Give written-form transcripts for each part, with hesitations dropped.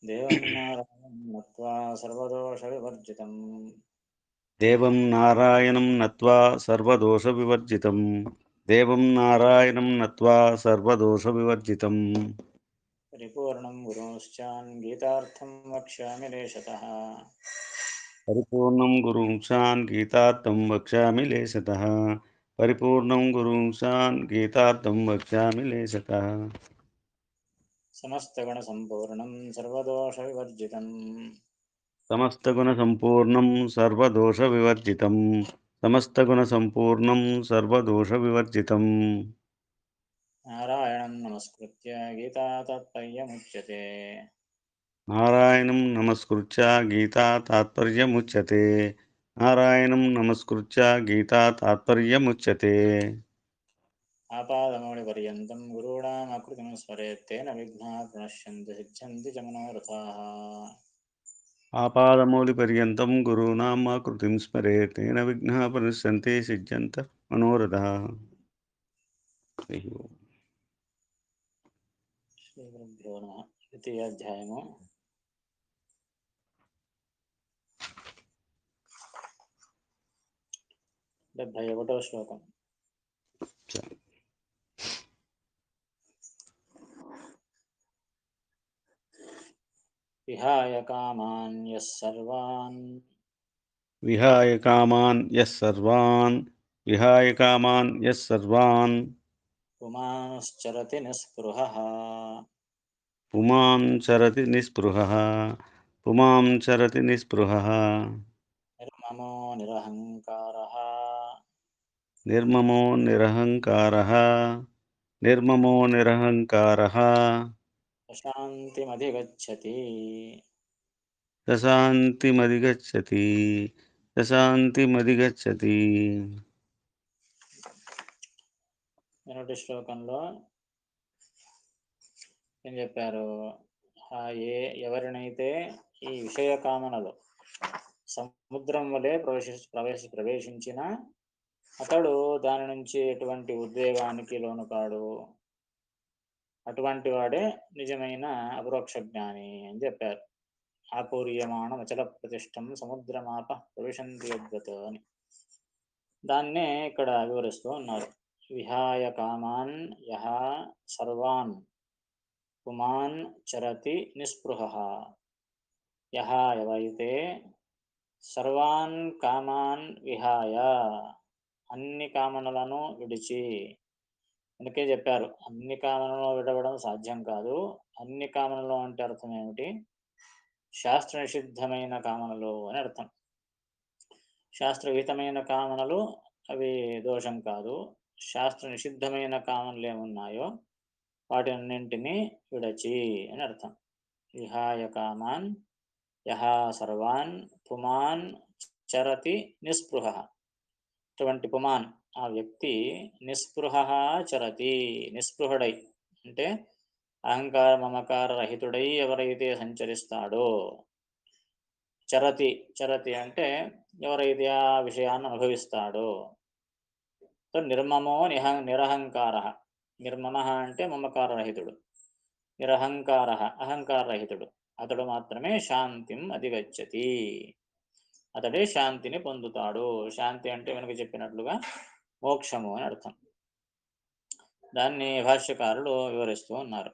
देवं नारायणं नत्वा सर्वदोषविवर्जितं देवं नारायणं नत्वा सर्वदोषविवर्जितं देवं नारायणं नत्वा सर्वदोषविवर्जितं परिपूर्णं गुरोश्चान् गीतार्थं वक्ष्यामि लेशतः। परिपूर्णं गुरुंशान् गीतार्थं वक्ष्यामि लेशतः परिपूर्णं गुरुंशान् गीतार्थं वक्ष्यामि लेशतः समस्तगुणसम्पूर्णं सर्वदोषविवर्जितं समस्तगुणसम्पूर्णं सर्वदोषविवर्जितं समस्तगुणसम्पूर्णं सर्वदोषविवर्जितम् नारायणं नमस्कृत्य गीता तात्पर्यमुच्यते। नारायणं नमस्कृत्य गीता तात्पर्यमुच्यते नारायणं नमस्कृत्य गीता तात्पर्यमुच्यते आपादमौलिपर्यन्तं गुरूणामाकृतिं स्मरेत् तेन विघ्नाः प्रणश्यन्ति सिद्ध्यन्ति च मनोरथाः। आपादमौलिपर्यन्तं गुरूणाम् आकृतिं स्मरेत् तेन विघ्नाः प्रणश्यन्ति सिद्ध्यन्तः मनोरथाः हरिः ओम्। श्रीगुरुभ्यो नमः। द्वितीयाध्यायము 71వ శ్లోకం. विहाय कामान् यः सर्वान् विहाय कामान् यः सर्वान् विहाय कामान् यः सर्वान् पुमांश्चरति निःस्पृहः पुमां चरति निःस्पृहः पुमां चरति निःस्पृहः निर्ममो निरहङ्कारः निर्ममो निरहङ्कारः निर्ममो निरहङ्कारः प्रशान्तिमधिगच्छति. प्रशान्तिमधिगच्छति प्रशान्तिमधिगच्छति మొదటి శ్లోకంలో ఏం చెప్పారు? ఎవరినైతే ఈ విషయ కామనలు సముద్రం వలె ప్రవేశించిన అతడు దాని నుంచి ఎటువంటి ఉద్వేగానికి లోను కాడు, అటువంటి వాడే నిజమైన అపరోక్ష జ్ఞాని అని చెప్పారు. ఆపూర్యమాణం అచల ప్రతిష్టం సముద్రమాప ప్రవిశంతి యద్వత్ అని దాన్నే ఇక్కడ వివరిస్తూ ఉన్నారు. విహాయ కామాన్ యహ సర్వాన్ పుమాన్ చరతి నిస్పృహ. యహ ఎవరైతే సర్వాన్ కామాన్ విహాయ అన్ని కామనలను విడిచి, అందుకే చెప్పారు అన్ని కామనలు విడవడం సాధ్యం కాదు. అన్ని కామనలు అంటే అర్థం ఏమిటి? శాస్త్ర నిషిద్ధమైన కామనలు అని అర్థం. శాస్త్రవిహితమైన కామనలు అవి దోషం కాదు. శాస్త్ర నిషిద్ధమైన కామనలు ఏమున్నాయో వాటిన్నింటినీ విడచి అని అర్థం. విహాయ కామాన్ యహ సర్వాన్ పుమాన్ చరతి నిస్పృహ. అటువంటి పుమాన్ ఆ వ్యక్తి నిస్పృహ చరతి నిస్పృహుడై అంటే అహంకార మమకార రహితుడై ఎవరైతే సంచరిస్తాడో, చరతి చరతి అంటే ఎవరైతే ఆ విషయాన్ని అనుభవిస్తాడో, నిర్మమో నిరహంకార. నిర్మమ అంటే మమకార రహితుడు, నిరహంకార అహంకార రహితుడు, అతడు మాత్రమే శాంతిం అధిగచ్చతి, అతడే శాంతిని పొందుతాడు. శాంతి అంటే వెనుక చెప్పినట్లుగా మోక్షము అని అర్థం. దాన్ని భాష్యకారులు వివరిస్తూ ఉన్నారు.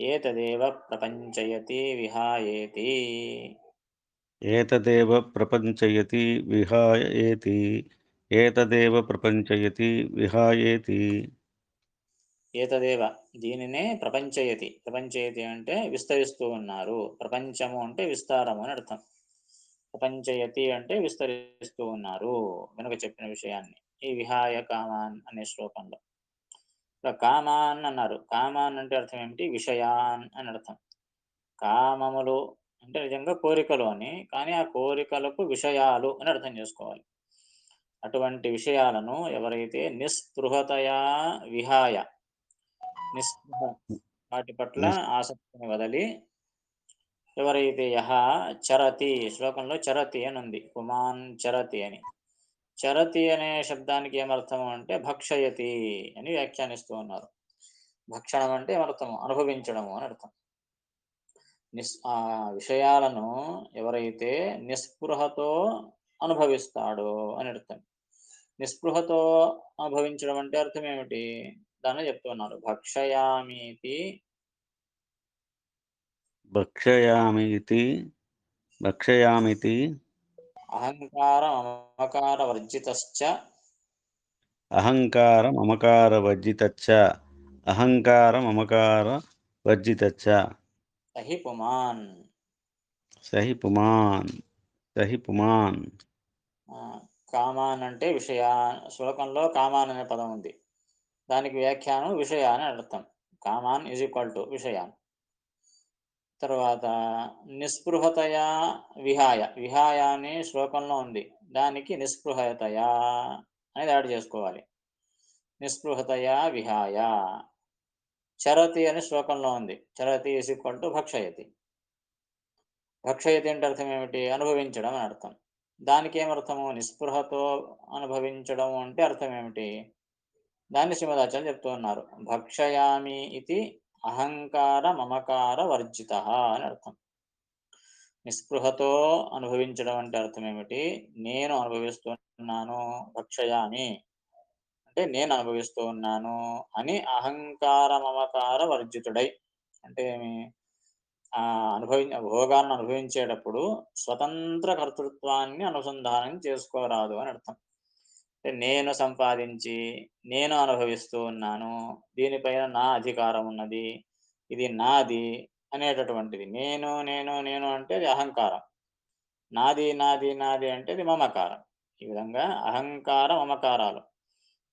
ఏతదేవ ప్రపంచయతి విహాయేతి. ఏతదేవ ప్రపంచయతి విహాయేతి ఏతదేవ ప్రపంచయతి విహాయేతి ఏతదేవ దీనినే ప్రపంచయతి. ప్రపంచయతి అంటే విస్తరిస్తూ ఉన్నారు. ప్రపంచము అంటే విస్తారము అని అర్థం. ప్రపంచయతి అంటే విస్తరిస్తూ ఉన్నారు వెనుక చెప్పిన విషయాన్ని ఈ విహాయ కామాన్ అనే శ్లోకంలో. ఇక్కడ కామాన్ అన్నారు. కామాన్ అంటే అర్థం ఏమిటి? విషయాన్ అని అర్థం. కామములు అంటే నిజంగా కోరికలు అని, కానీ ఆ కోరికలకు విషయాలు అని అర్థం చేసుకోవాలి. అటువంటి విషయాలను ఎవరైతే నిస్పృహతయా విహాయ, నిస్పృహ వాటి పట్ల నిస్- ఆసక్తిని వదలి, ఎవరైతే యహ చరతి, శ్లోకంలో చరతి అని ఉంది, పుమాన్ చరతి అని. చరతి అనే శబ్దానికి ఏమర్థము అంటే భక్షయతి అని వ్యాఖ్యానిస్తూ ఉన్నారు. భక్షణం అంటే ఏమర్థము? అనుభవించడము అని అర్థం. విషయాలను ఎవరైతే నిస్పృహతో అనుభవిస్తాడో అని అర్థం. నిస్పృహతో అనుభవించడం అంటే అర్థం ఏమిటి? దాన్నే చెప్తున్నారు. భక్షయామీతి భక్షయామీతి భక్షయామితి అహంకార మమకార వర్జితశ్చ అహంకారమమకారవర్జితచ్చ అహంకారమమకారవర్జితచ్చ సహి పుమాన్. సహి పుమాన్ సహి పుమాన్. కామాన్ అంటే విషయా. శ్లోకంలో కామాన్ అనే పదం ఉంది. దానికి వ్యాఖ్యానం విషయ అని అర్థం. కామాన్ ఈజ్ ఈక్వల్ టు విషయాన్. తర్వాత నిస్పృహతయా విహాయ. విహాయ అని శ్లోకంలో ఉంది. దానికి నిస్పృహతయా అనేది యాడ్ చేసుకోవాలి. నిస్పృహతయా విహాయ. చరతి అని శ్లోకంలో ఉంది. చరతి ఈజ్ ఈక్వల్ టు భక్షయతి. భక్షయతి అంటే అర్థం ఏమిటి? అనుభవించడం అని అర్థం. దానికి ఏమర్థము? నిస్పృహతో అనుభవించడం అంటే అర్థం ఏమిటి? దాన్ని శ్రీమదాచార్య చెప్తూ ఉన్నారు. భక్షయామి ఇది అహంకార మమకార వర్జిత అని అర్థం. నిస్పృహతో అనుభవించడం అంటే అర్థం ఏమిటి? నేను అనుభవిస్తున్నాను. భక్షయామి అంటే నేను అనుభవిస్తూ ఉన్నాను అని అహంకార మమకార వర్జితుడై. అంటే భోగాలను అనుభవించేటప్పుడు స్వతంత్ర కర్తృత్వాన్ని అనుసంధానం చేసుకోరాదు అని అర్థం. అంటే నేను సంపాదించి నేను అనుభవిస్తూ ఉన్నాను, దీనిపైన నా అధికారం ఉన్నది, ఇది నాది అనేటటువంటిది. నేను నేను నేను అంటే అది అహంకారం. నాది నాది నాది అంటే అది మమకారం. ఈ విధంగా అహంకార మమకారాలు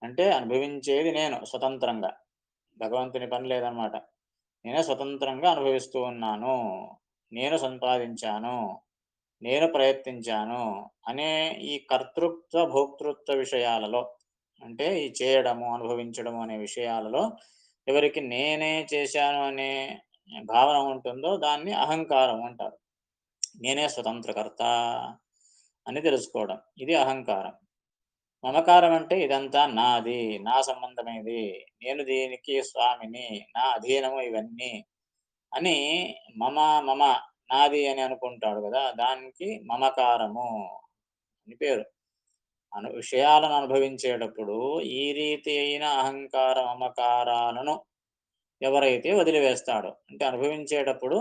అంటే అనుభవించేది నేను స్వతంత్రంగా. భగవంతుని పని లేదనమాట. నేనే స్వతంత్రంగా అనుభవిస్తూ ఉన్నాను, నేను సంపాదించాను, నేను ప్రయత్నించాను అనే ఈ కర్తృత్వ భోక్తృత్వ విషయాలలో, అంటే ఈ చేయడము అనుభవించడము అనే విషయాలలో ఎవరికి నేనే చేశాను అనే భావన ఉంటుందో దాన్ని అహంకారం అంటారు. నేనే స్వతంత్రకర్త అని తెలుసుకోవడం, ఇది అహంకారం. మమకారం అంటే ఇదంతా నాది, నా సంబంధమైనది, నేను దీనికి స్వామిని, నా అధీనము ఇవన్నీ అని మమ మమ నాది అని అనుకుంటాడు కదా, దానికి మమకారము అని పేరు. విషయాలను అనుభవించేటప్పుడు ఈ రీతి అయిన అహంకార మమకారాలను ఎవరైతే వదిలివేస్తాడో, అంటే అనుభవించేటప్పుడు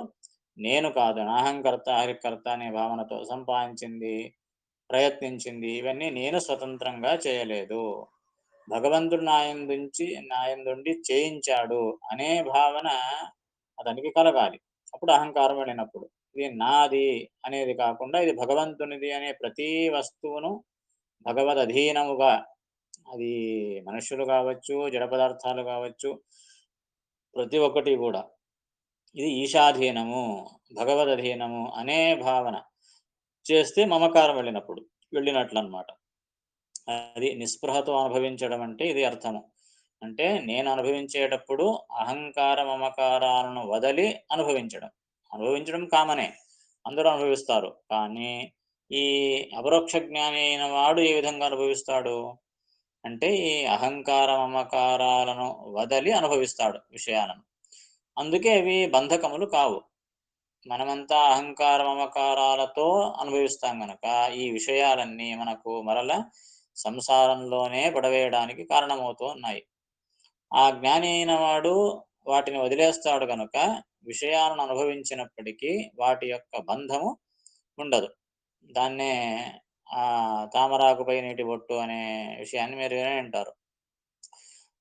నేను కాదు, నాహంకర్త హరికర్త అనే భావనతో సంపాదించింది, ప్రయత్నించింది ఇవన్నీ నేను స్వతంత్రంగా చేయలేదు, భగవంతుడు నాయందుండి చేయించాడు అనే భావన అతనికి కలగాలి. అప్పుడు అహంకారం వెళ్ళినప్పుడు ఇది నాది అనేది కాకుండా ఇది భగవంతునిది అనే ప్రతి వస్తువును భగవద్ అధీనముగా, అది మనుష్యులు కావచ్చు, జడ పదార్థాలు కావచ్చు, ప్రతి ఒక్కటి కూడా ఇది ఈశాధీనము, భగవద్ అధీనము అనే భావన చేస్తే మమకారం వెళ్ళినట్లు అనమాట. అది నిస్పృహతో అనుభవించడం అంటే ఇది అర్థము. అంటే నేను అనుభవించేటప్పుడు అహంకార మమకారాలను వదలి అనుభవించడం. అనుభవించడం కామనే, అందరూ అనుభవిస్తారు. కానీ ఈ అపరోక్ష జ్ఞాని అయిన వాడు ఏ విధంగా అనుభవిస్తాడు అంటే ఈ అహంకార మమకారాలను వదలి అనుభవిస్తాడు విషయాలను. అందుకే అవి బంధకములు కావు. మనమంతా అహంకార మమకారాలతో అనుభవిస్తాం గనక ఈ విషయాలన్నీ మనకు మరల సంసారంలోనే పడవేయడానికి కారణమవుతూ ఉన్నాయి. ఆ జ్ఞాని అయిన వాడు వాటిని వదిలేస్తాడు గనుక విషయాలను అనుభవించినప్పటికీ వాటి యొక్క బంధము ఉండదు. దాన్నే తామరాకుపై నీటి బొట్టు అనే విషయాన్ని మీరు వినే ఉంటారు.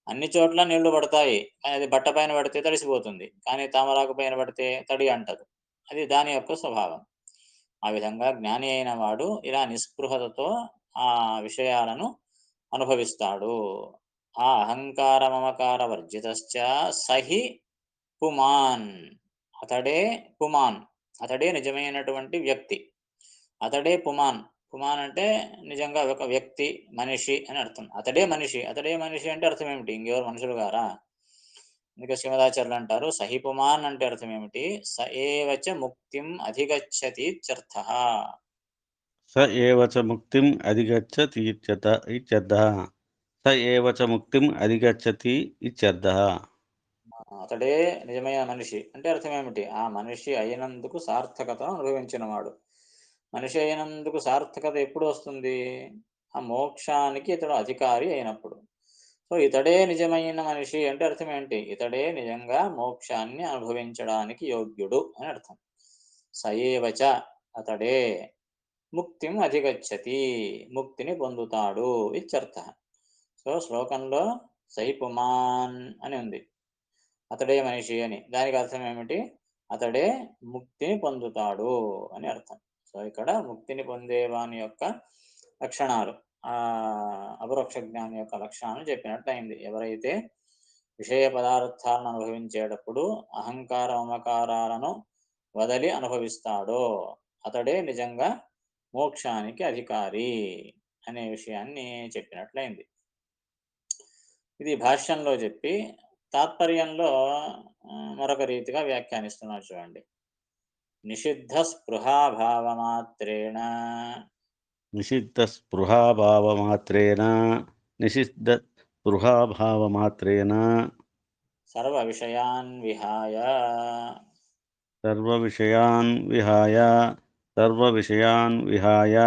అన్ని చోట్ల నీళ్లు పడతాయి, కానీ అది బట్ట పైన పడితే తడిసిపోతుంది, కానీ తామరాకు పైన పడితే తడి అంటదు. అది దాని యొక్క స్వభావం. ఆ విధంగా జ్ఞాని అయిన వాడు ఇలా నిస్పృహతతో ఆ విషయాలను అనుభవిస్తాడు. ఆ అహంకార మమకార వర్జితశ్చ సహి పుమాన్. అతడే పుమాన్, అతడే నిజమైనటువంటి వ్యక్తి, అతడే పుమాన్. పుమాన్ అంటే నిజంగా ఒక వ్యక్తి, మనిషి అని అర్థం. అతడే మనిషి, అతడే మనిషి అంటే అర్థం ఏమిటి? ఇంకెవరు మనుషులు గారా? అందుకే శ్రీమదాచార్యులు అంటారు సహి పుమాన్ అంటే అర్థం ఏమిటి? స ఏవచ ముక్తిం అధిగచ్చతి ఇత్యర్థః. స ఏవ చ ముక్తిం అధిగచ్చతి ఇత్యర్థః. స ఏవ చ ముక్తిం అధిగచ్చతి ఇత్యర్థః. అతడే నిజమైన మనిషి అంటే అర్థమేమిటి? ఆ మనిషి అయినందుకు సార్థకతను అనుభవించినవాడు. మనిషి అయినందుకు సార్థకత ఎప్పుడు వస్తుంది? ఆ మోక్షానికి ఇతడు అధికారి అయినప్పుడు. సో, ఇతడే నిజమైన మనిషి అంటే అర్థమేంటి? ఇతడే నిజంగా మోక్షాన్ని అనుభవించడానికి యోగ్యుడు అని అర్థం. స ఏవ చ అతడే ముక్తిం అధిగచ్చతి. ముక్తిని పొందుతాడు ఇత్యర్థః. సో, శ్లోకంలో సై పుమాన్ అని ఉంది. అతడే మనిషి అని. దానికి అర్థం ఏమిటి? అతడే ముక్తిని పొందుతాడు అని అర్థం. సో, ఇక్కడ ముక్తిని పొందేవాని యొక్క లక్షణాలు, అపరోక్ష జ్ఞాని యొక్క లక్షణాలను చెప్పినట్టయింది. ఎవరైతే విషయ పదార్థాలను అనుభవించేటప్పుడు అహంకార, మమకారాలను వదలి అనుభవిస్తాడో అతడే నిజంగా మోక్షానికి అధికారి అనే విషయాన్ని చెప్పినట్లయింది. ఇది భాష్యంలో చెప్పి తాత్పర్యంలో మరొక రీతిగా వ్యాఖ్యానిస్తున్నారు చూడండి. నిషిద్ధ స్పృహాభావమాత్రేణ నిషిద్ధస్పృహాభావమాత్రేణ నిషిద్ధస్పృహాభావమాత్రేణ సర్వవిషయాన్ విహాయ సర్వవిషయాన్ విహాయ సర్వవిషయాన్ విహాయ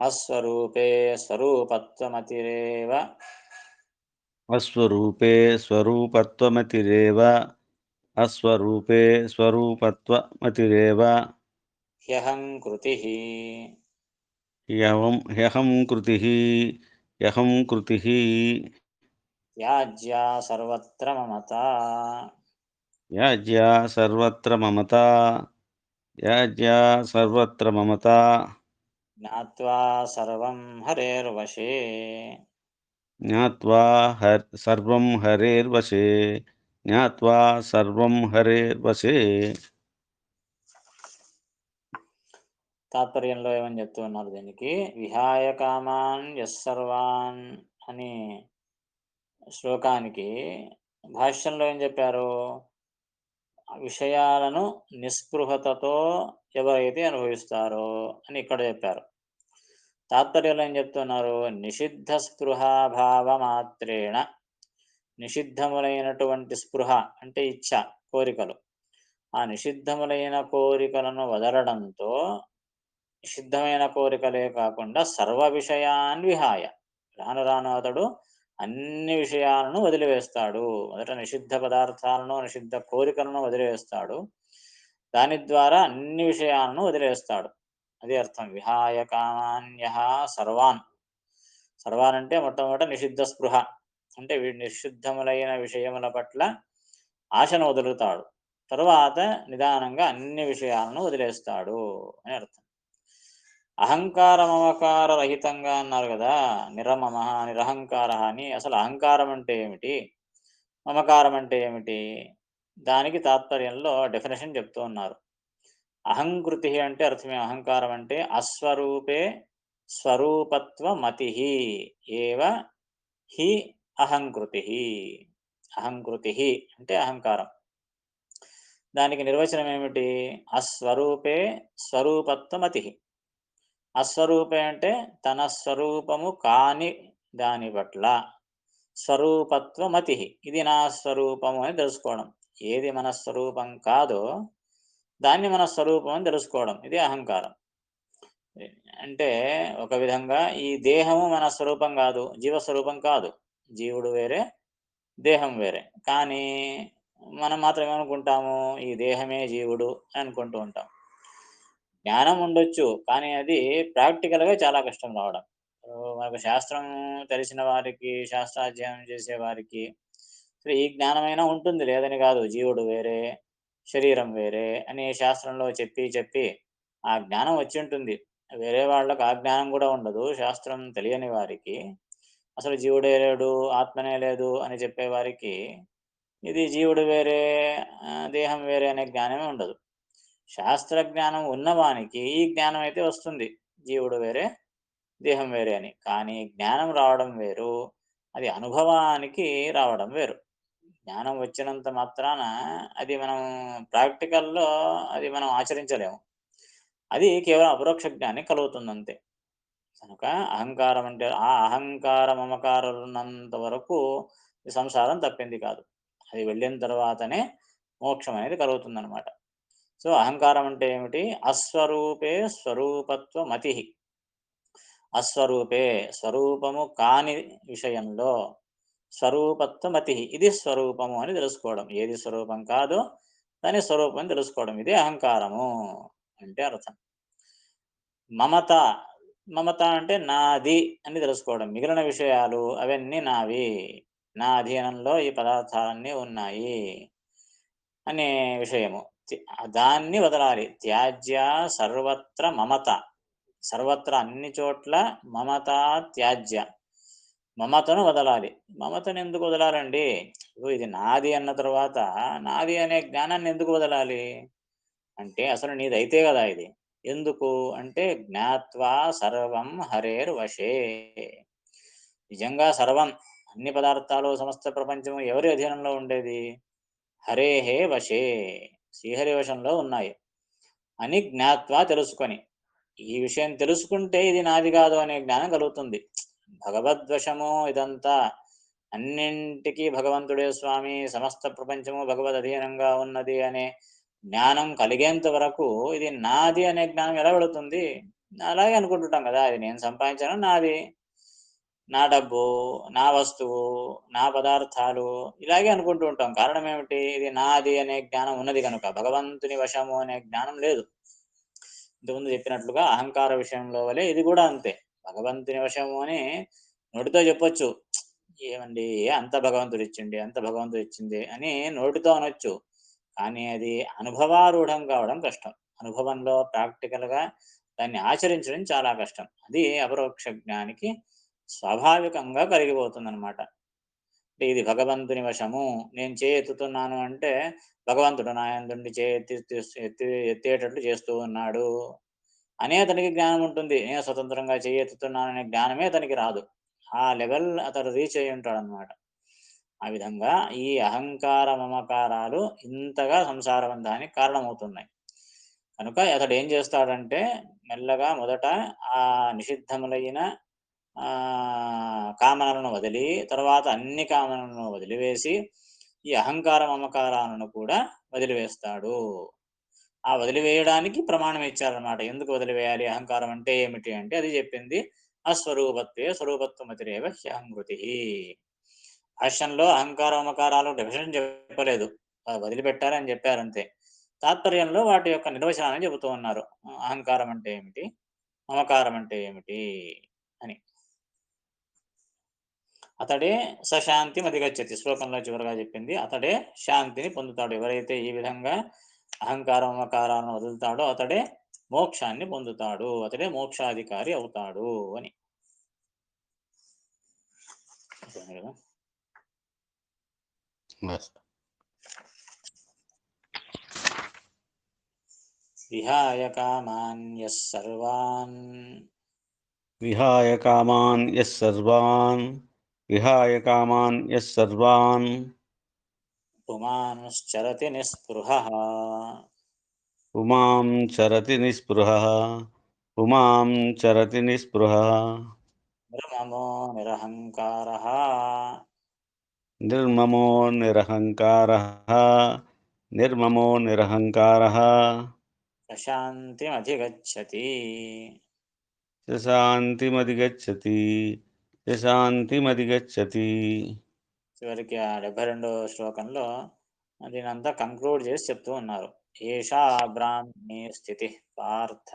అస్వరూపే స్వరూపత్వమతిరేవ అస్వరూపే స్వరూపత్వమతిరేవ అస్వరూపే స్వరూపత్వమతిరేవ హ్యహం కృతి హ్యహం కృతిః హ్యహం కృతిః త్యాజ్యా సర్వత్ర మమత యాజ్యా సర్వత్ర మమతా యాజ్యా సర్వత్ర మమతా జ్ఞాత్వా సర్వం హరేర్వశే. జ్ఞాత్వా సర్వం హరేర్వశే జ్ఞాత్వా సర్వం హరేర్వశే. తాత్పర్యంలో ఏమని చెప్తూ ఉన్నారు దీనికి? విహాయ కామాన్ యస్సర్వాన్ అని శ్లోకానికి భాష్యంలో ఏం చెప్పారు? విషయాలను నిస్పృహతతో ఎవరైతే అనుభవిస్తారో అని ఇక్కడ చెప్పారు. తాత్పర్యంలో ఏం చెప్తున్నారు? నిషిద్ధ స్పృహాభావమాత్రేణ, నిషిద్ధములైనటువంటి స్పృహ అంటే ఇచ్ఛ, కోరికలు, ఆ నిషిద్ధములైన కోరికలను వదలడంతో, నిషిద్ధమైన కోరికలే కాకుండా సర్వ విషయాన్ విహాయ, రాను రాను అతడు అన్ని విషయాలను వదిలివేస్తాడు. మొదట నిషిద్ధ పదార్థాలను, నిషిద్ధ కోరికలను వదిలివేస్తాడు. దాని ద్వారా అన్ని విషయాలను వదిలేస్తాడు. అది అర్థం. విహాయ కామాన్యః సర్వాన్. సర్వాన్ అంటే మొట్టమొదట నిషిద్ధ స్పృహ అంటే నిషిద్ధములైన విషయముల పట్ల ఆశను వదులుతాడు. తరువాత నిదానంగా అన్ని విషయాలను వదిలేస్తాడు అని అర్థం. అహంకార మమకార రహితంగా అన్నారు కదా, నిరమమ నిరహంకార అని. అసలు అహంకారం అంటే ఏమిటి, మమకారం అంటే ఏమిటి? దానికి తాత్పర్యంలో డెఫినేషన్ చెప్తూ ఉన్నారు. అహంకృతి అంటే అర్థమే. అహంకారం అంటే అస్వరూపే స్వరూపత్వమతి ఏవ హి అహంకృతి. అహంకృతి అంటే అహంకారం. దానికి నిర్వచనం ఏమిటి? అస్వరూపే స్వరూపత్వమతి. అస్వరూపే అంటే తన స్వరూపము కాని దాని పట్ల స్వరూపత్వమతి. ఇది నా స్వరూపము అని తెలుసుకోవడం. ఏది మన స్వరూపం కాదో దాన్ని మన స్వరూపం అని తెలుసుకోవడం, ఇది అహంకారం. అంటే ఒక విధంగా ఈ దేహము మన స్వరూపం కాదు, జీవస్వరూపం కాదు. జీవుడు వేరే, దేహం వేరే. కానీ మనం మాత్రం ఏమనుకుంటాము? ఈ దేహమే జీవుడు అని అనుకుంటూ ఉంటాం. జ్ఞానం ఉండొచ్చు, కానీ అది ప్రాక్టికల్‌గా చాలా కష్టం రావడం. మనకు శాస్త్రం తెలిసిన వారికి, శాస్త్రాధ్యయనం చేసే వారికి ఈ జ్ఞానమైనా ఉంటుంది, లేదని కాదు. జీవుడు వేరే, శరీరం వేరే అని శాస్త్రంలో చెప్పి చెప్పి ఆ జ్ఞానం వచ్చుంటుంది. వేరే వాళ్ళకి ఆ జ్ఞానం కూడా ఉండదు. శాస్త్రం తెలియని వారికి, అసలు జీవుడే లేడు, ఆత్మనే లేదు అని చెప్పేవారికి ఇది జీవుడు వేరే, దేహం వేరే అనే జ్ఞానమే ఉండదు. శాస్త్ర జ్ఞానం ఉన్నవానికి ఈ జ్ఞానం అయితే వస్తుంది, జీవుడు వేరే, దేహం వేరే అని. కానీ జ్ఞానం రావడం వేరు, అది అనుభవానికి రావడం వేరు. జ్ఞానం వచ్చినంత మాత్రాన అది మనం ప్రాక్టికల్‌లో అది మనం ఆచరించలేము. అది కేవలం అపరోక్ష జ్ఞానికి కలుగుతుందంతే. కనుక అహంకారం అంటే ఆ అహంకార మమకారాలున్నంత వరకు ఈ సంసారం తప్పింది కాదు. అది వెళ్ళిన తర్వాతనే మోక్షం అనేది కలుగుతుందన్నమాట. సో అహంకారం అంటే ఏమిటి? అస్వరూపే స్వరూపత్వ మతి. అస్వరూపే స్వరూపము కాని విషయంలో స్వరూపత్వ మతి, ఇది స్వరూపము అని తెలుసుకోవడం. ఏది స్వరూపం కాదో దాని స్వరూపం అని తెలుసుకోవడం, ఇదే అహంకారము అంటే అర్థం. మమత, మమత అంటే నాది అని తెలుసుకోవడం. మిగిలిన విషయాలు అవన్నీ నావి, నా అధీనంలో ఈ పదార్థాలన్నీ ఉన్నాయి అనే విషయము. దాన్ని వదలాలి. త్యాజ్య సర్వత్ర మమత. సర్వత్ర అన్ని చోట్ల మమత త్యాజ్య. మమతను వదలాలి. మమతను ఎందుకు వదలాలండి? ఇప్పుడు ఇది నాది అన్న తర్వాత నాది అనే జ్ఞానాన్ని ఎందుకు వదలాలి? అంటే అసలు నీదైతే కదా ఇది. ఎందుకు అంటే జ్ఞాత్వా సర్వం హరేర్వశే. నిజంగా సర్వం, అన్ని పదార్థాలు సమస్త ప్రపంచము ఎవరి అధీనంలో ఉండేది? హరేహే వశే, శ్రీహరి వశంలో ఉన్నాయి అని జ్ఞాత్వా తెలుసుకొని. ఈ విషయం తెలుసుకుంటే ఇది నాది కాదు అనే జ్ఞానం కలుగుతుంది. భగవద్వశము ఇదంతా, అన్నింటికీ భగవంతుడే స్వామి, సమస్త ప్రపంచము భగవద్ అధీనంగా ఉన్నది అనే జ్ఞానం కలిగేంత వరకు ఇది నాది అనే జ్ఞానం ఎలా వెళుతుంది? అలాగే అనుకుంటుంటాం కదా, ఇది నేను సంపాదించాను, నాది, నా డబ్బు, నా వస్తువు, నా పదార్థాలు, ఇలాగే అనుకుంటూ ఉంటాం. కారణం ఏమిటి? ఇది నాది అనే జ్ఞానం ఉన్నది కనుక. భగవంతుని వశము అనే జ్ఞానం లేదు. ఇంతకుముందు చెప్పినట్లుగా అహంకార విషయంలో వలె ఇది కూడా అంతే. భగవంతుని వశము అని నోటితో చెప్పొచ్చు, ఏమండి అంత భగవంతుడు ఇచ్చిండి, అంత భగవంతుడు ఇచ్చింది అని నోటితో అనొచ్చు. కానీ అది అనుభవారూఢం కావడం కష్టం. అనుభవంలో ప్రాక్టికల్గా దాన్ని ఆచరించడం చాలా కష్టం. అది అపరోక్ష జ్ఞానికి స్వాభావికంగా కరిగిపోతుందన్నమాట. అంటే ఇది భగవంతుని వశము, నేను చేయెత్తుతున్నాను అంటే భగవంతుడు నా యందుండి ఎత్తేటట్లు చేస్తూ ఉన్నాడు అనే అతనికి జ్ఞానం ఉంటుంది. నేను స్వతంత్రంగా చేయెత్తుతున్నాననే జ్ఞానమే అతనికి రాదు. ఆ లెవెల్ అతడు రీచ్ అయ్యి ఉంటాడనమాట. ఆ విధంగా ఈ అహంకార మమకారాలు ఇంతగా సంసార బంధానికి కారణమవుతున్నాయి. కనుక అతడు ఏం చేస్తాడంటే మెల్లగా మొదట ఆ నిషిద్ధములైన కామనలను వదిలి, తర్వాత అన్ని కామనలను వదిలివేసి ఈ అహంకార మమకారాలను కూడా వదిలివేస్తాడు. ఆ వదిలివేయడానికి ప్రమాణం ఇచ్చారనమాట. ఎందుకు వదిలివేయాలి? అహంకారం అంటే ఏమిటి అంటే అది చెప్పింది. అస్వరూపత్వే స్వరూపత్వమతిరేవ హ్యహంకృతి. భాష్యంలో అహంకార మమకారాలు డెఫినేషన్ చెప్పలేదు, వదిలిపెట్టారని చెప్పారంతే. తాత్పర్యంలో వాటి యొక్క నిర్వచనాన్ని చెబుతూ ఉన్నారు. అహంకారం అంటే ఏమిటి, మమకారం అంటే ఏమిటి అని. అతడే సశాంతి అధిగచ్చతి. శ్లోకంలో చివరగా చెప్పింది అతడే శాంతిని పొందుతాడు. ఎవరైతే ఈ విధంగా అహంకార మమకారాలను వదులుతాడో అతడే మోక్షాన్ని పొందుతాడు, అతడే మోక్షాధికారి అవుతాడు అని. కదా. విహాయ కామాన్యః సర్వాన్ విహాయ కామాన్ యః సర్వాన్ విహాయ కామాన్ యః సర్వాన్ పుమాంశ్చరతి నిస్పృహః పుమాం చరతి నిస్పృహః పుమాం చరతి నిస్పృహః నిర్మమో నిరహంకారః నిర్మమో నిరహంకారః నిర్మమో నిరహంకారः ప్రశాంతిమధిగచ్చతి. శాంతిమధిగచ్చతి శాంతిమధిగచ్చతి. చివరికి ఆ 72వ శ్లోకంలో దీనంతా కంక్లూడ్ చేసి చెప్తూ ఉన్నారు. ఏషా బ్రాహ్మీ స్థితి పార్థ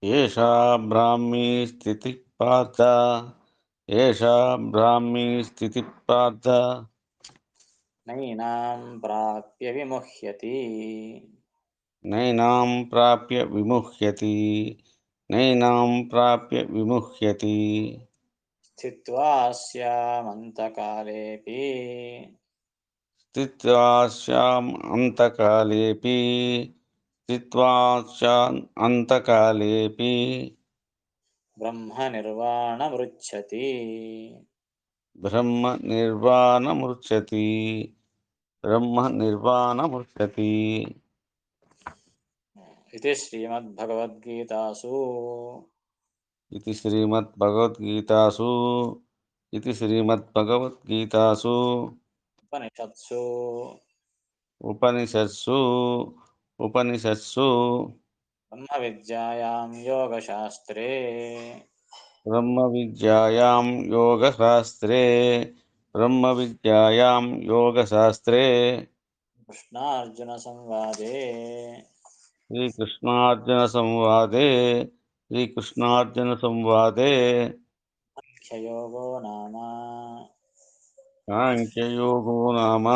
ఏషా బ్రాహ్మీ స్థితిః పార్థ ఏషా బ్రాహ్మీ స్థితిః పార్థ నైనాం ప్రాప్య విముహ్యతి. నైనాం ప్రాప్య విముహ్యతి నైనాం ప్రాప్య విముహ్యతి. స్థిత్వా స్యామంతకాలేపి స్థిత్వా స్యామ్ అంతకాలేపి స్థిత్వా స్యామ్ అంతకాలేపి బ్రహ్మ నిర్వాణమృచ్చతి. బ్రహ్మ నిర్వాణమృచ్చతి బ్రహ్మ నిర్వాణమృచ్చతి. ఇది శ్రీమద్భగవద్గీతాసు ఇది శ్రీమద్భగవద్గీతాసు ఇది శ్రీమద్భగవద్గీతాసు ఉపనిషత్సు ఉపనిషత్సు ఉపనిషత్సు బ్రహ్మ విద్యాయాం యోగశాస్త్రే బ్రహ్మ విద్యాయాం యోగశాస్త్రే బ్రహ్మ విద్యాయాం యోగశాస్త్రే కృష్ణార్జున సంవాదే శ్రీకృష్ణార్జున సంవాదే శ్రీకృష్ణార్జున సంవాదే సాంఖ్యయోగో నామ సాంఖ్యయోగో నామ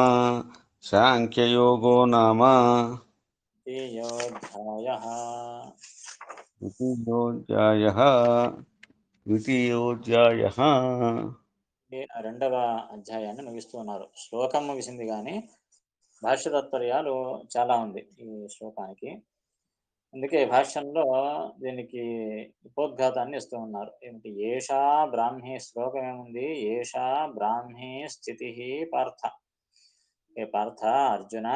సాంఖ్యయోగో నామ ద్వితీయోऽధ్యాయः. ద్వితీయోధ్యాయः ద్వితీయోధ్యాయः ఈ రెండవ అధ్యాయాన్ని ముగిస్తూ ఉన్నారు. శ్లోకం ముగిసింది కానీ భాష్య తాత్పర్యాలు చాలా ఉంది ఈ శ్లోకానికి. అందుకే భాష్యంలో దీనికి ఉపోద్ఘాతాన్ని ఇస్తూ ఉన్నారు. ఏమిటి? ఏషా బ్రాహ్మీ, శ్లోకం ఏముంది? ఏషా బ్రాహ్మీ స్థితి పార్థ. ఏ పార్థ, అర్జున,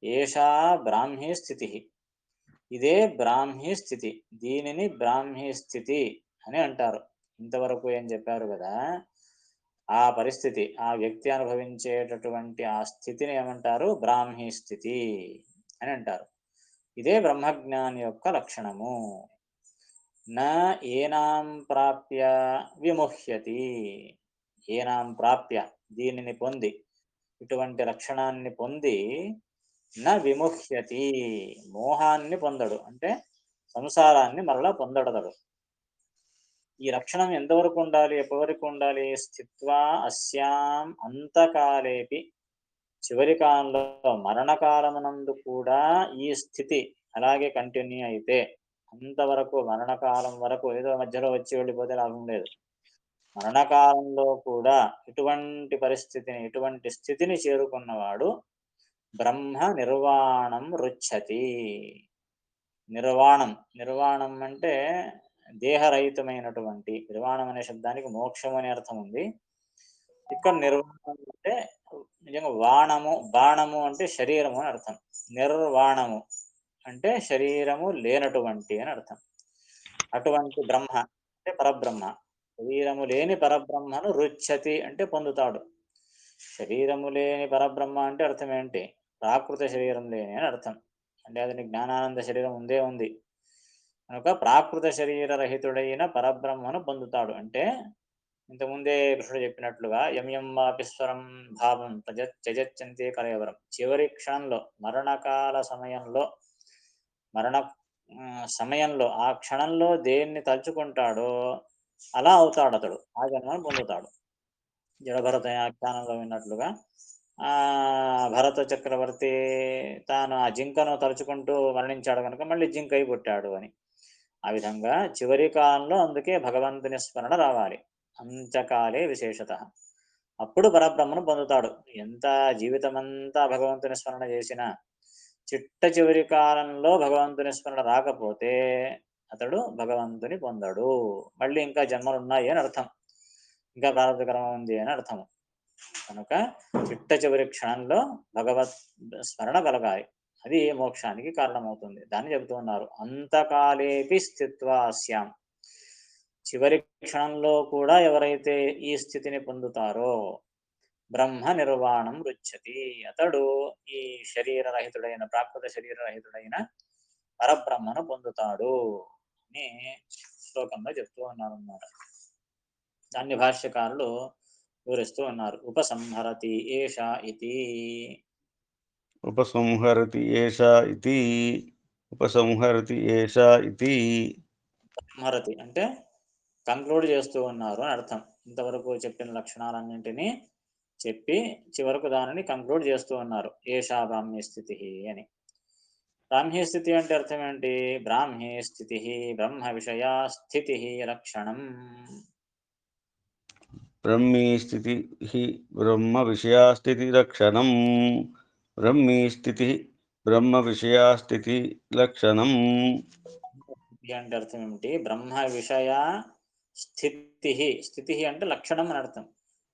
ఏషా బ్రాహ్మీ స్థితి, ఇదే బ్రాహ్మీ స్థితి, దీనిని బ్రాహ్మీ స్థితి అని అంటారు. ఇంతవరకు ఏం చెప్పారు కదా, ఆ పరిస్థితి, ఆ వ్యక్తి అనుభవించేటటువంటి ఆ స్థితిని ఏమంటారు? బ్రాహ్మీ స్థితి అని అంటారు. ఇదే బ్రహ్మజ్ఞాని యొక్క లక్షణము. నా ఏనాం ప్రాప్య విముహ్యతి, ఏనాం ప్రాప్య, దీనిని పొంది, ఇటువంటి లక్షణాన్ని పొంది, నా విముహ్యతి, మోహాన్ని పొందడు, అంటే సంసారాన్ని మరలా పొందడదడు. ఈ లక్షణం ఎంతవరకు ఉండాలి, ఎప్పటివరకు ఉండాలి? స్థిత్వా అస్యాం అంతకాలేపి, చివరి కాలంలో మరణకాలమునందు కూడా ఈ స్థితి అలాగే కంటిన్యూ అయితే, అంతవరకు మరణకాలం వరకు, ఏదో మధ్యలో వచ్చి వెళ్ళిపోతే లాభం లేదు. మరణకాలంలో కూడా ఇటువంటి పరిస్థితిని, ఇటువంటి స్థితిని చేరుకున్నవాడు బ్రహ్మ నిర్వాణం రుచ్చతి. నిర్వాణం, నిర్వాణం అంటే దేహరహితమైనటువంటి, నిర్వాణం అనే శబ్దానికి మోక్షం అనే అర్థం ఉంది. ఇక్కడ నిర్వాణం అంటే నిజంగా వాణము, బాణము అంటే శరీరము అని అర్థం. నిర్వాణము అంటే శరీరము లేనటువంటి అని అర్థం. అటువంటి బ్రహ్మ అంటే పరబ్రహ్మ. శరీరము లేని పరబ్రహ్మను రుచ్చతి అంటే పొందుతాడు. శరీరము లేని పరబ్రహ్మ అంటే అర్థం ఏంటి? ప్రాకృత శరీరం లేని అని అర్థం. అంటే అతని జ్ఞానానంద శరీరం ఉంది. కనుక ప్రాకృత శరీర రహితుడైన పరబ్రహ్మను పొందుతాడు. అంటే ఇంతకుముందే కృష్ణుడు చెప్పినట్లుగా యం వాపిస్వరం భావం త్యజత్యంతే కలయవరం, చివరి క్షణంలో, మరణకాల సమయంలో, మరణ సమయంలో, ఆ క్షణంలో దేన్ని తలుచుకుంటాడో అలా అవుతాడు అతడు, ఆ జన్మను పొందుతాడు. జడభరత ఆఖ్యానంలో విన్నట్లుగా ఆ భరత చక్రవర్తి తాను ఆ జింకను తలుచుకుంటూ మరణించాడు కనుక మళ్ళీ జింక అయి పుట్టాడు అని. ఆ విధంగా చివరి కాలంలో అందుకే భగవంతుని స్మరణ రావాలి. అంత్యకాలే విశేషత. అప్పుడు పరబ్రహ్మను పొందుతాడు. ఎంత జీవితమంతా భగవంతుని స్మరణ చేసినా చిట్ట చివరి కాలంలో భగవంతుని స్మరణ రాకపోతే అతడు భగవంతుని పొందడు. మళ్ళీ ఇంకా జన్మలు ఉన్నాయి అని అర్థం, ఇంకా ప్రారంభ కర్మ ఉంది అని అర్థము. కనుక చిట్ట చివరి క్షణంలో భగవత్ స్మరణ కలగాలి. అది మోక్షానికి కారణమవుతుంది. దాన్ని చెబుతూ ఉన్నారు. అంతకాలేపి స్థిత్వా అస్యాం, చివరి క్షణంలో కూడా ఎవరైతే ఈ స్థితిని పొందుతారో బ్రహ్మ నిర్వాణం రుచ్చతి, అతడు ఈ శరీరరహితుడైన, ప్రాకృత శరీరరహితుడైన పరబ్రహ్మను పొందుతాడు అని శ్లోకంలో చెప్తూ ఉన్నారు అన్నమాట. దాన్ని భాష్యకారులు వివరిస్తూ ఉన్నారు. ఉపసంహరతి ఏష ఇతి. ఉపసంహరతి ఏష ఇతి ఉపసంహరతి ఏష ఇతి. సంహరతి అంటే కంక్లూడ్ చేస్తూ ఉన్నారు అని అర్థం. ఇంతవరకు చెప్పిన లక్షణాలన్నింటినీ చెప్పి చివరకు దానిని కంక్లూడ్ చేస్తూ ఉన్నారు. ఏషా బ్రాహ్మీ స్థితి అని. బ్రాహ్మీ స్థితి అంటే అర్థం ఏంటి? బ్రాహ్మీ స్థితి బ్రహ్మ విషయా స్థితి లక్షణం. బ్రహ్మీ స్థితి బ్రహ్మ విషయా స్థితి లక్షణం. బ్రహ్మీ స్థితి బ్రహ్మ విషయా స్థితి లక్షణం. స్థితి అంటే అర్థం ఏమిటి? బ్రహ్మ విషయ స్థితి. స్థితి అంటే లక్షణం అని అర్థం.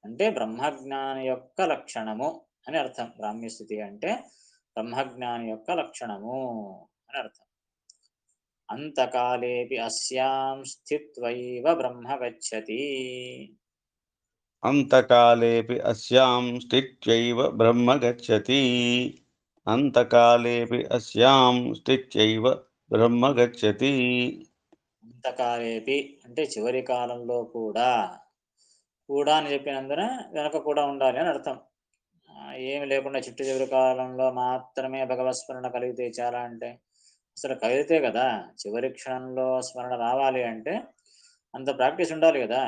అంటే బ్రహ్మజ్ఞాని యొక్క లక్షణము అని అర్థం. బ్రాహ్మీ స్థితి అంటే బ్రహ్మజ్ఞాని యొక్క లక్షణము అని అర్థం. అంతకాలేపి అస్యాం స్థిత్వైవ బ్రహ్మ గచ్చతి. అంతకాలేపి అస్యాం స్థిత్యైవ బ్రహ్మ గచ్చతి. అంతకాలేపి అస్యాం స్థిత్యైవ బ్రహ్మ గచ్చతి. అంతకాలేపి అంటే చివరి కాలంలో కూడా, కూడా అని చెప్పినందున వెనక కూడా ఉండాలి అని అర్థం. ఏమి లేకుండా చిట్ట చివరి కాలంలో మాత్రమే భగవత్ స్మరణ కలిగితే చాలా అంటే అసలు కలిగితే కదా చివరి క్షణంలో స్మరణ రావాలి అంటే అంత ప్రాక్టీస్ ఉండాలి కదా.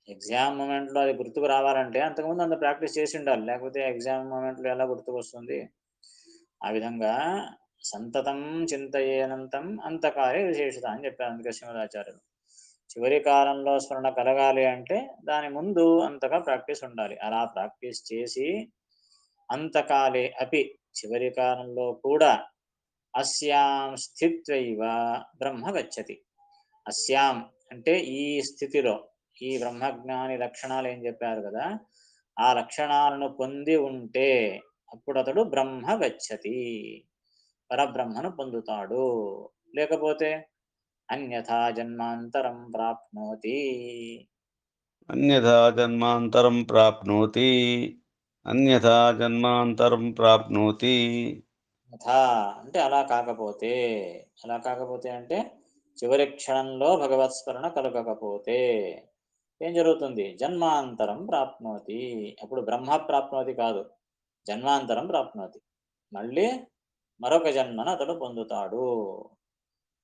ఎగ్జామ్ మూమెంట్లో అది గుర్తుకు రావాలంటే అంతకుముందు అంత ప్రాక్టీస్ చేసి ఉండాలి, లేకపోతే ఎగ్జామ్ మూమెంట్లో ఎలా గుర్తుకు వస్తుంది. ఆ విధంగా సంతతం చింతయేనంతం అంతకాలే విశేషత అని చెప్పారు అందుకే శ్రీమదాచార్యులు. చివరి కాలంలో స్మరణ కలగాలి అంటే దాని ముందు అంతగా ప్రాక్టీస్ ఉండాలి. అలా ప్రాక్టీస్ చేసి అంతకాలే అపి చివరి కాలంలో కూడా అస్యాం స్థిత్వైవ బ్రహ్మ గచ్చతి. అస్యాం అంటే ఈ స్థితిలో, ఈ బ్రహ్మజ్ఞాని లక్షణాలు ఏం చెప్పారు కదా, ఆ లక్షణాలను పొంది ఉంటే అప్పుడు అతడు బ్రహ్మ గచ్చతి, పరబ్రహ్మను పొందుతాడు. లేకపోతే అన్యథా జన్మాంతరం ప్రాప్నోతి. అన్యథా జన్మాంతరం ప్రాప్నోతి. అన్యథా జన్మాంతరం ప్రాప్నోతి. యథా అంటే అలా కాకపోతే, అలా కాకపోతే అంటే చివరి క్షణంలో భగవత్ స్మరణ కలగకపోతే ఏం జరుగుతుంది? జన్మాంతరం ప్రాప్నోతి. అప్పుడు బ్రహ్మ ప్రాప్నోతి కాదు, జన్మాంతరం ప్రాప్నోతి. మళ్ళీ మరొక జన్మను అతడు పొందుతాడు.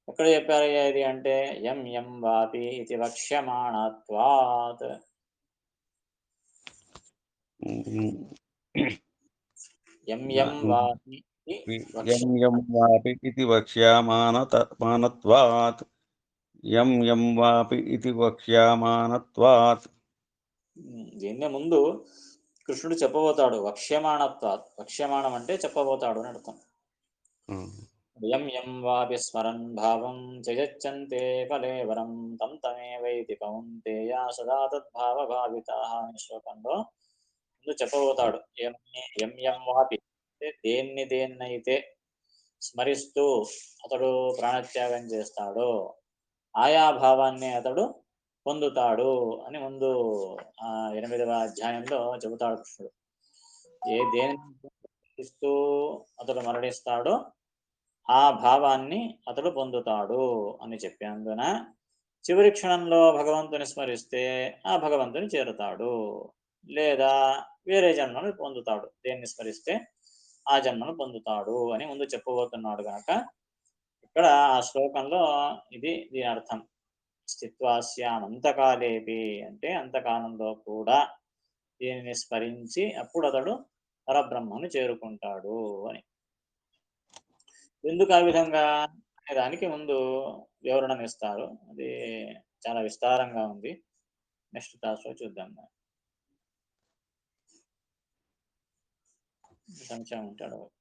ఎక్కడ చెప్పారయ్యా ఇది అంటే యం యం వాపి ఇది వక్ష్యమాణత్వాత్. యం యం వాపి ఇది యం యం వాపి ఇతి వక్ష్యమానత్వాత్. యం యం వాపి ఇతి వక్ష్యమానత్వాత్. దీన్నే ముందు కృష్ణుడు చెప్పబోతాడు వక్ష్యమాణత్వాత్. వక్ష్యమాణం అంటే చెప్పబోతాడు అని అర్థం. యం యం వాపి స్మరన్ భావం త్యజచ్చంతే కలేవరం తం తమేవైతి కౌంతేయ సదా తద్భావ భావితాః అనే శ్లోకంలో ముందు చెప్పబోతాడు. యం యం వాపి అంటే దేన్నైతే స్మరిస్తూ అతడు ప్రాణత్యాగం చేస్తాడో ఆయా భావాన్ని అతడు పొందుతాడు అని ముందు 8వ అధ్యాయంలో చెబుతాడు కృష్ణుడు. దేనిని ఇస్తూ అతడు మరణిస్తాడో ఆ భావాన్ని అతడు పొందుతాడు అని చెప్పినందున చివరి క్షణంలో భగవంతుని స్మరిస్తే ఆ భగవంతుని చేరుతాడు, లేదా వేరే జన్మను పొందుతాడు. దేన్ని స్మరిస్తే ఆ జన్మను పొందుతాడు అని ముందు చెప్పబోతున్నాడు గనక ఇక్కడ ఆ శ్లోకంలో ఇది దీని అర్థం. స్థిత్వాస్యాం అంతకాలేపి అంటే అంతకాలంలో కూడా దీనిని స్మరించి అప్పుడు అతడు పరబ్రహ్మను చేరుకుంటాడు అని. ఎందుకు ఆ విధంగా అనే దానికి ముందు వివరణనిస్తారు. అది చాలా విస్తారంగా ఉంది. నెక్స్ట్ క్లాస్‌లో చూద్దాం. సంశయం ఉంటే అడగండి.